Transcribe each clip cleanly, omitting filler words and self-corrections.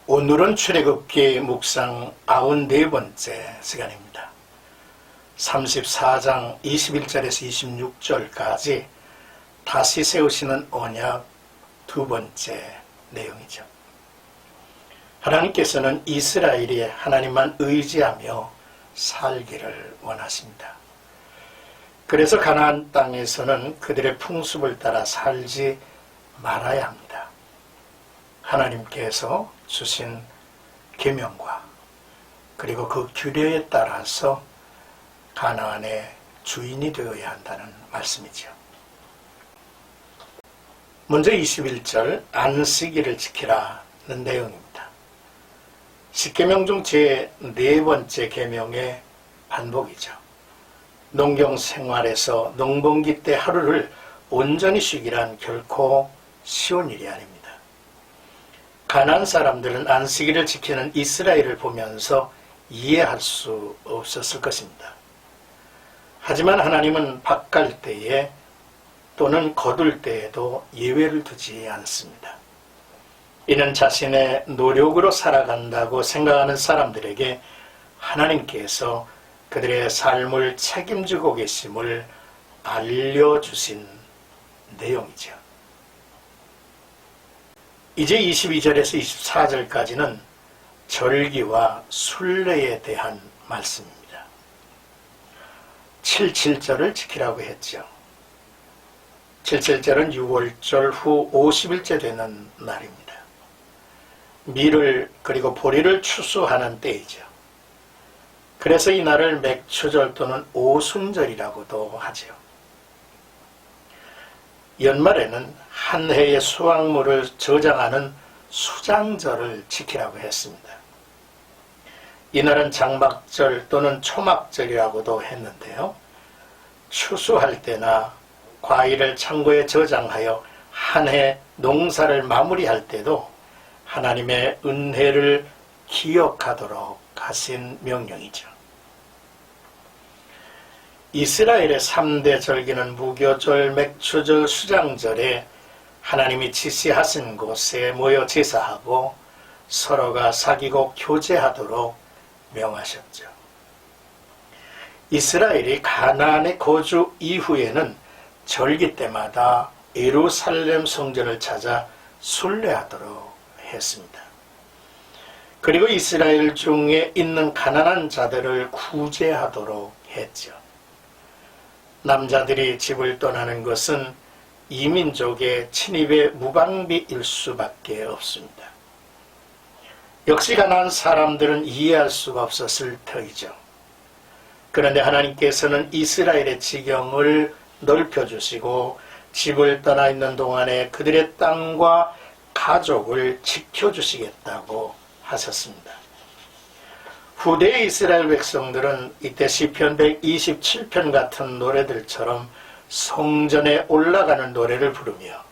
오늘은 출애굽기 묵상 94번째 시간입니다. 34장 21절에서 26절까지 다시 세우시는 언약 두 번째 내용이죠. 하나님께서는 이스라엘이 하나님만 의지하며 살기를 원하십니다. 그래서 가나안 땅에서는 그들의 풍습을 따라 살지 말아야 합니다. 하나님께서 주신 계명과 그리고 그 규례에 따라서 가나안의 주인이 되어야 한다는 말씀이죠. 먼저 21절 안식일을 지키라는 내용입니다. 십계명 중 제 네 번째 계명의 반복이죠. 농경 생활에서 농번기 때 하루를 온전히 쉬기란 결코 쉬운 일이 아닙니다. 가나안 사람들은 안식일을 지키는 이스라엘을 보면서 이해할 수 없었을 것입니다. 하지만 하나님은 밭갈 때에 또는 거둘 때에도 예외를 두지 않습니다. 이는 자신의 노력으로 살아간다고 생각하는 사람들에게 하나님께서 그들의 삶을 책임지고 계심을 알려주신 내용이죠. 이제 22절에서 24절까지는 절기와 순례에 대한 말씀입니다. 77절을 지키라고 했죠. 77절은 6월절 후 50일째 되는 날입니다. 밀을 그리고 보리를 추수하는 때이죠. 그래서 이 날을 맥추절 또는 오순절이라고도 하죠. 연말에는 한 해의 수확물을 저장하는 수장절을 지키라고 했습니다. 이날은 장막절 또는 초막절이라고도 했는데요. 추수할 때나 과일을 창고에 저장하여 한 해 농사를 마무리할 때도 하나님의 은혜를 기억하도록 하신 명령이죠. 이스라엘의 3대 절기는 무교절, 맥추절, 수장절에 하나님이 지시하신 곳에 모여 제사하고 서로가 사귀고 교제하도록 명하셨죠. 이스라엘이 가나안에 거주 이후에는 절기 때마다 예루살렘 성전을 찾아 순례하도록 했습니다. 그리고 이스라엘 중에 있는 가난한 자들을 구제하도록 했죠. 남자들이 집을 떠나는 것은 이민족의 침입의 무방비일 수밖에 없습니다. 역시 가나안 사람들은 이해할 수가 없었을 터이죠. 그런데 하나님께서는 이스라엘의 지경을 넓혀주시고 집을 떠나 있는 동안에 그들의 땅과 가족을 지켜주시겠다고 하셨습니다. 후대의 이스라엘 백성들은 이때 시편 127편 같은 노래들처럼 성전에 올라가는 노래를 부르며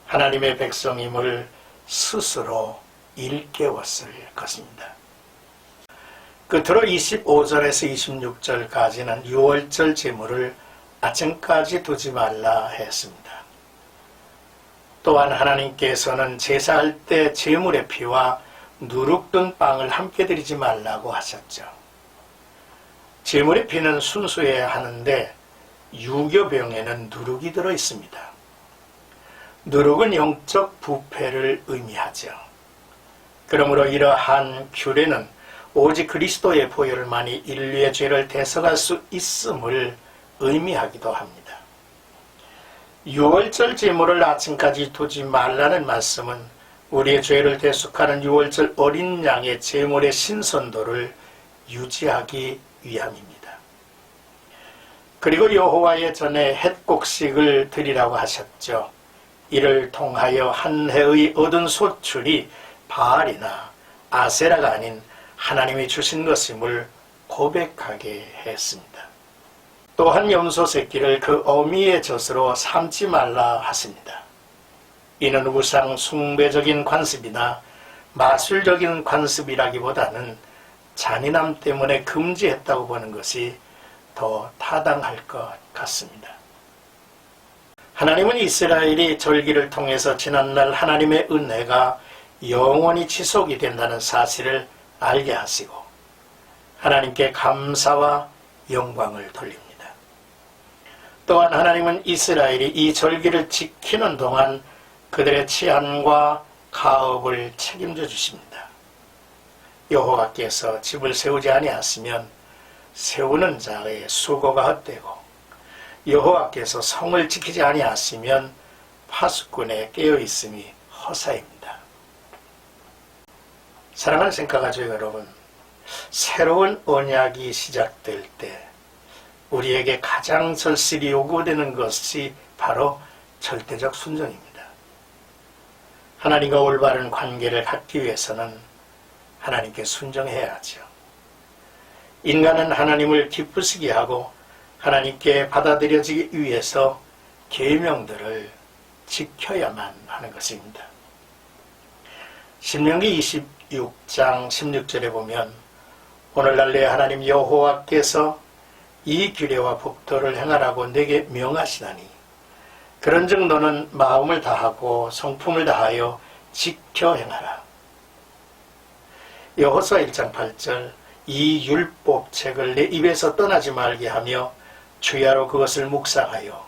하나님의 백성임을 스스로 일깨웠을 것입니다. 끝으로 25절에서 26절까지는 6월절 제물을 아침까지 두지 말라 했습니다. 또한 하나님께서는 제사할 때 제물의 피와 누룩 든 빵을 함께 드리지 말라고 하셨죠. 제물의 피는 순수해야 하는데 유교병에는 누룩이 들어 있습니다. 누룩은 영적 부패를 의미하죠. 그러므로 이러한 규례는 오직 그리스도의 보혈만이 인류의 죄를 대속할 수 있음을 의미하기도 합니다. 6월절 제물을 아침까지 두지 말라는 말씀은 우리의 죄를 대속하는 6월절 어린 양의 제물의 신선도를 유지하기 위함입니다. 그리고 여호와의 전에 햇곡식을 드리라고 하셨죠. 이를 통하여 한 해의 얻은 소출이 바알이나 아세라가 아닌 하나님이 주신 것임을 고백하게 했습니다. 또한 염소 새끼를 그 어미의 젖으로 삼지 말라 하십니다. 이는 우상 숭배적인 관습이나 마술적인 관습이라기보다는 잔인함 때문에 금지했다고 보는 것이 더 타당할 것 같습니다. 하나님은 이스라엘이 절기를 통해서 지난날 하나님의 은혜가 영원히 지속이 된다는 사실을 알게 하시고 하나님께 감사와 영광을 돌립니다. 또한 하나님은 이스라엘이 이 절기를 지키는 동안 그들의 치안과 가업을 책임져 주십니다. 여호와께서 집을 세우지 아니하시면 세우는 자의 수고가 헛되고 여호와께서 성을 지키지 아니하시면 파수꾼의 깨어있음이 허사입니다. 사랑하는 생각가족 여러분, 새로운 언약이 시작될 때 우리에게 가장 절실히 요구되는 것이 바로 절대적 순종입니다. 하나님과 올바른 관계를 갖기 위해서는 하나님께 순종해야죠. 인간은 하나님을 기쁘시게 하고 하나님께 받아들여지기 위해서 계명들을 지켜야만 하는 것입니다. 신명기 26장 16절에 보면 오늘날 내 하나님 여호와께서 이 규례와 법도를 행하라고 내게 명하시나니 그런즉 너는 마음을 다하고 성품을 다하여 지켜 행하라. 여호수아 1장 8절 이 율법책을 내 입에서 떠나지 말게 하며 주야로 그것을 묵상하여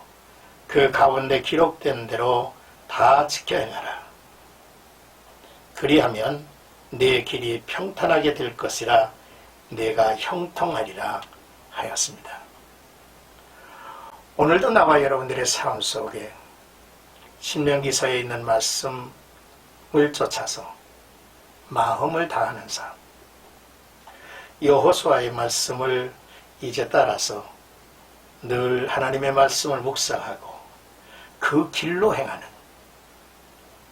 그 가운데 기록된 대로 다 지켜 행하라. 그리하면 내 길이 평탄하게 될 것이라 내가 형통하리라 하였습니다. 오늘도 나와 여러분들의 삶 속에 신명기서에 있는 말씀을 쫓아서 마음을 다하는 삶, 여호수아의 말씀을 이제 따라서 늘 하나님의 말씀을 묵상하고 그 길로 행하는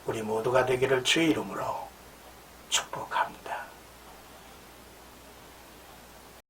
우리 모두가 되기를 주의 이름으로